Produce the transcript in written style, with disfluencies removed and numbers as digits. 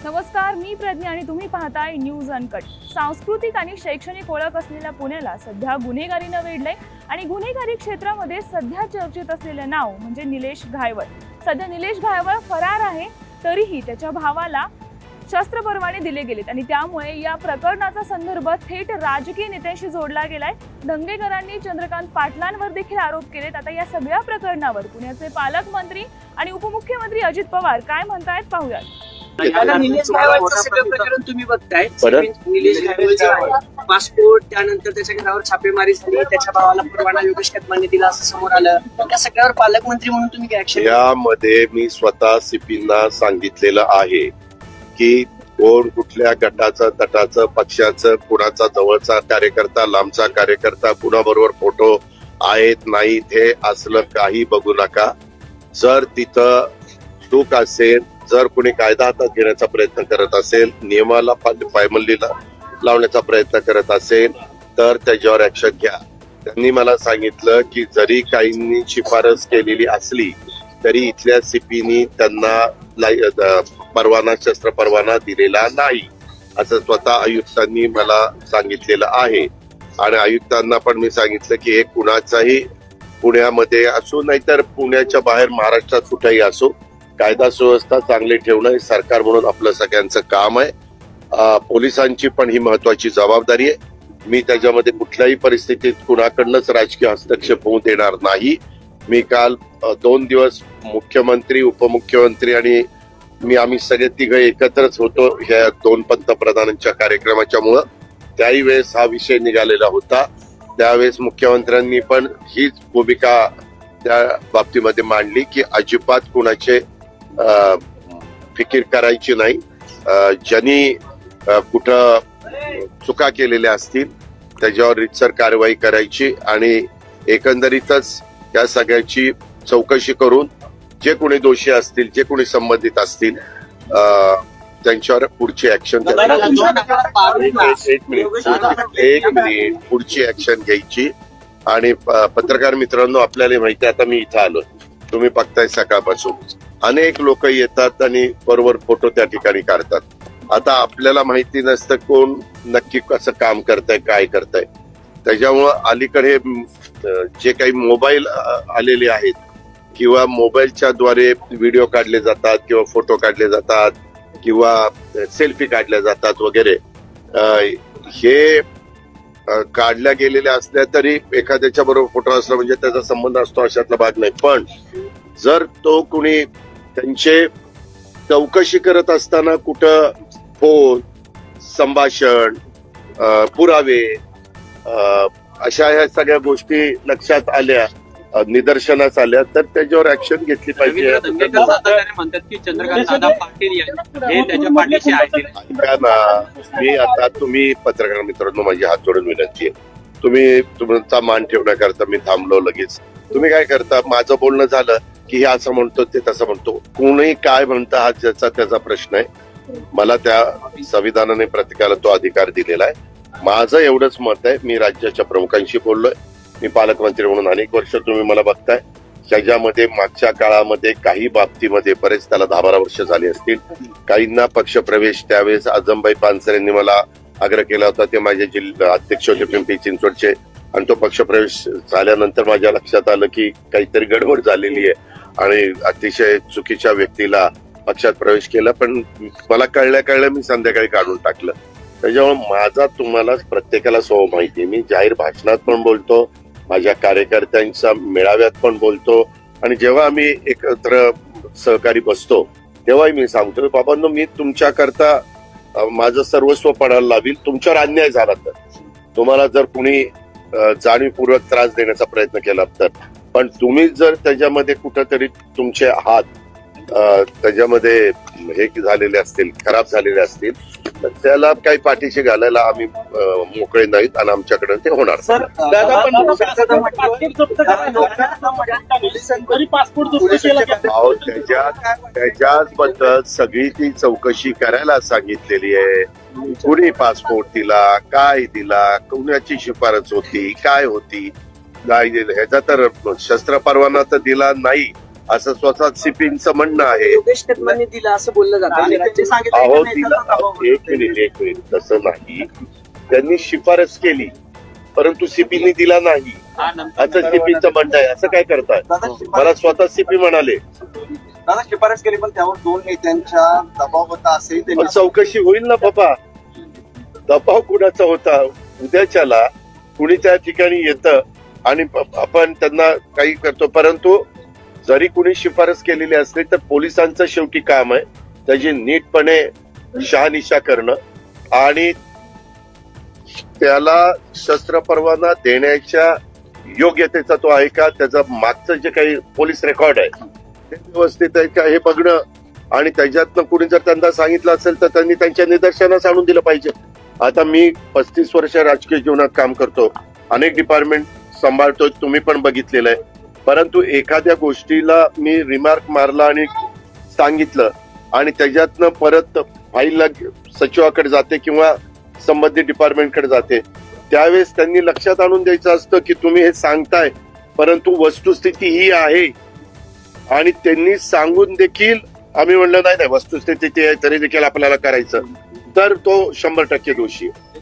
नमस्कार, मी प्रज्ञा आणि तुम्ही पाहताय न्यूज अनकट। सांस्कृतिक आणि शैक्षणिक ओळख असलेल्या पुण्याला सध्या गुन्हेगारीने वेढलंय आणि गुन्हेगारी क्षेत्रामध्ये सध्या चर्चेत असलेले नाव म्हणजे निलेश घायवळ। सध्या निलेश घायवळ फरार आहे, तरीही त्याच्या भावाला शस्त्र परवाने दिले गेलेत आणि त्यामुळे या प्रकरणाचा संदर्भ थेट राजकीय नेत्यांशी जोडला गेलाय। दंगेकरांनी चंद्रकांत पाटलांवर देखील आरोप केलेत। आता या सगळ्या प्रकरणावर पुण्याचे पालकमंत्री आणि उपमुख्यमंत्री अजित पवार काय म्हणतायत पाहूयात। निलेश घायवळचं सगळं प्रकरण तुम्ही बघताय। निलेश घायवळचा पासपोर्ट, त्यानंतर त्याच्या घरावर छापेमारी झाली, त्याच्या भावाला परवाना योगेश कदमांनी दिला असं समोर आलं। त्या सगळ्यावर पालकमंत्री म्हणून तुम्ही काय ऍक्शन? यामध्ये मी स्वतः सीपींना सांगितलेलं आहे की कोण कुठल्या गटाचं तटाचं पक्षाचं कुणाचा जवळचा कार्यकर्ता लांबचा कार्यकर्ता कुणाबरोबर फोटो आहेत नाहीत हे असलं काही बघू नका। जर तिथं चूक असेल, जर कुणी कायदा हातात घेण्याचा प्रयत्न करत असेल, नियमाला पायमल्लीला लावण्याचा प्रयत्न करत असेल तर त्याच्यावर ऍक्शन घ्या। त्यांनी मला सांगितलं की जरी काहींनी शिफारस केलेली असली तरी इथल्या सीपीनी त्यांना परवाना शस्त्र परवाना दिलेला नाही असं स्वतः आयुक्तांनी मला सांगितलेलं आहे। आणि आयुक्तांना पण मी सांगितलं की हे कुणाचाही पुण्यामध्ये असो नाहीतर पुण्याच्या बाहेर महाराष्ट्रात कुठेही असो, कायदा सुव्यवस्था चांगली ठेवणं हे सरकार म्हणून आपलं सगळ्यांचं काम आहे। पोलिसांची पण ही महत्वाची जबाबदारी आहे। मी त्याच्यामध्ये कुठल्याही परिस्थितीत कुणाकडनंच राजकीय हस्तक्षेप होऊ देणार नाही। मी काल 2 दिवस मुख्यमंत्री उपमुख्यमंत्री आणि आम्ही सगळे तिघं एकत्रच होतो ह्या 2 पंतप्रधानांच्या कार्यक्रमाच्या मुळे। त्याही वेळेस हा विषय निघालेला होता। त्यावेळेस मुख्यमंत्र्यांनी पण हीच भूमिका त्या बाबतीमध्ये मांडली की अजिबात कुणाचे फिकीर करायची नाही। ज्यांनी कुठं चुका केलेल्या असतील त्याच्यावर रीतसर कारवाई करायची आणि एकंदरीतच या सगळ्याची चौकशी करून जे कोणी दोषी असतील, जे कोणी संबंधित असतील त्यांच्यावर पुढची ऍक्शन एक मिनिट पुढची ऍक्शन घ्यायची। आणि पत्रकार मित्रांनो, आपल्याला माहिती आहे आता मी इथं आलोय, तुम्ही बघताय सकाळपासून अनेक लोक येतात आणि बरोबर फोटो त्या ठिकाणी काढतात। आता आपल्याला माहिती नसतं कोण नक्की कसं काम करताय काय करताय। त्याच्यामुळं अलीकडे जे काही मोबाईल आलेले आहेत किंवा मोबाईलच्या द्वारे व्हिडिओ काढले जातात किंवा फोटो काढले जातात किंवा सेल्फी काढल्या जातात वगैरे, हे काढल्या गेलेल्या असल्या तरी एखाद्याच्या बरोबर फोटो असला म्हणजे त्याचा संबंध असतो अशातला भाग नाही। पण जर तो कुणी त्यांचे चौकशी करत असताना कुठं फोन संभाषण पुरावे अशा ह्या सगळ्या गोष्टी लक्षात आल्या, निदर्शनास आल्या तर त्याच्यावर ऍक्शन घेतली पाहिजे। म्हणतात की चंद्रकांत पाटील हे त्याच्या पाठीशी आहेत। ऐका ना, मी आता तुम्ही पत्रकार मित्रांनो माझी हात जोडून विनंती आहे, तुम्ही तुमचा मान ठेवण्याकरता मी थांबलो लगेच। तुम्ही काय करता, माझं बोलणं झालं की हे असं म्हणतो ते तसं म्हणतो, कोणी काय म्हणतं हा ज्याचा त्याचा प्रश्न आहे। मला त्या संविधानाने प्रत्येकाला तो अधिकार दिलेला आहे। माझं एवढंच मत आहे, मी राज्याच्या प्रमुखांशी बोललोय, मी पालकमंत्री म्हणून अनेक वर्ष तुम्ही मला बघताय, त्याच्यामध्ये मागच्या काळामध्ये काही बाबतीमध्ये बरेच त्याला 10-12 वर्ष झाली असतील, काहींना पक्षप्रवेश त्यावेळेस आजमबाई पानसरे यांनी मला आग्रह केला होता, ते माझे जिल्हा अध्यक्ष होते पिंपरी चिंचवडचे, आणि तो पक्षप्रवेश झाल्यानंतर माझ्या लक्षात आलं की काहीतरी गडबड झालेली आहे आणि अतिशय चुकीच्या व्यक्तीला पक्षात प्रवेश केला। पण मला कळल्या मी संध्याकाळी काढून टाकलं। त्याच्यामुळे माझा तुम्हाला प्रत्येकाला स्वभाव माहिती आहे, मी जाहीर भाषणात पण बोलतो, माझ्या कार्यकर्त्यांच्या मेळाव्यात पण बोलतो आणि जेव्हा आम्ही एकत्र सहकारी बसतो तेव्हाही मी सांगतो बाबांनो, मी तुमच्याकरता माझं सर्वस्व पणाला लावील। तुमच्यावर अन्याय झाला तर, तुम्हाला जर कुणी जाणीवपूर्वक त्रास देण्याचा प्रयत्न केला तर, पण तुम्ही जर त्याच्यामध्ये कुठंतरी तुमचे हात त्याच्यामध्ये हे झालेले असतील, खराब झालेले असतील तर त्याला काही पाठीशी घालायला आम्ही मोकळे नाहीत आणि आमच्याकडे ते होणार। त्याच्याच बद्दल सगळी ती चौकशी करायला सांगितलेली आहे। कुणी पासपोर्ट दिला, काय दिला, कुणाची शिफारस होती, काय होती, ह्याचा तर शस्त्र परवाना तर दिला नाही असं स्वतः सीपींचं म्हणणं आहे. योगेश कदमांनी दिला असं बोललं जातं. अहो एक मिनिट तसं नाही, त्यांनी शिफारस केली परंतु सीपीनी दिला नाही असं सीपीचं म्हणणं आहे. असं काय करताय? मला स्वतः सीपी म्हणाले दादा शिफारस केली पण त्यावर 2 नेत्यांच्या दबाव होता असेल. पण चौकशी होईल ना बाबा. दबाव कुणाचा होता? उद्याच्याला कुणी त्या ठिकाणी येतं आणि आपण त्यांना काही करतो, परंतु जरी कुणी शिफारस केलेली असली तर पोलिसांचं शेवटी काम आहे त्याची नीटपणे शहानिशा करणं आणि त्याला शस्त्र परवाना देण्याच्या योग्यतेचा तो आहे का, त्याचं मागचं जे काही पोलीस रेकॉर्ड आहे ते व्यवस्थित आहे का हे बघणं आणि त्याच्यातनं कुणी जर त्यांना सांगितलं असेल तर त्यांनी त्यांच्या निदर्शनास आणून दिलं पाहिजे. आता मी 35 वर्ष राजकीय जीवनात काम करतो, अनेक डिपार्टमेंट सांभाळतोय, तुम्ही पण बघितलेलं आहे, परंतु एखाद्या गोष्टीला मी रिमार्क मारला आणि सांगितलं आणि त्याच्यातनं परत फाईलला सचिवाकडे जाते किंवा संबंधित डिपार्टमेंटकडे जाते, त्यावेळेस त्यांनी लक्षात आणून द्यायचं असतं की तुम्ही हे सांगताय परंतु वस्तुस्थिती ही आहे. आणि त्यांनी सांगून देखील आम्ही म्हणलं नाही वस्तुस्थिती आहे तरी देखील आपल्याला करायचं, तर तो 100% दोषी आहे.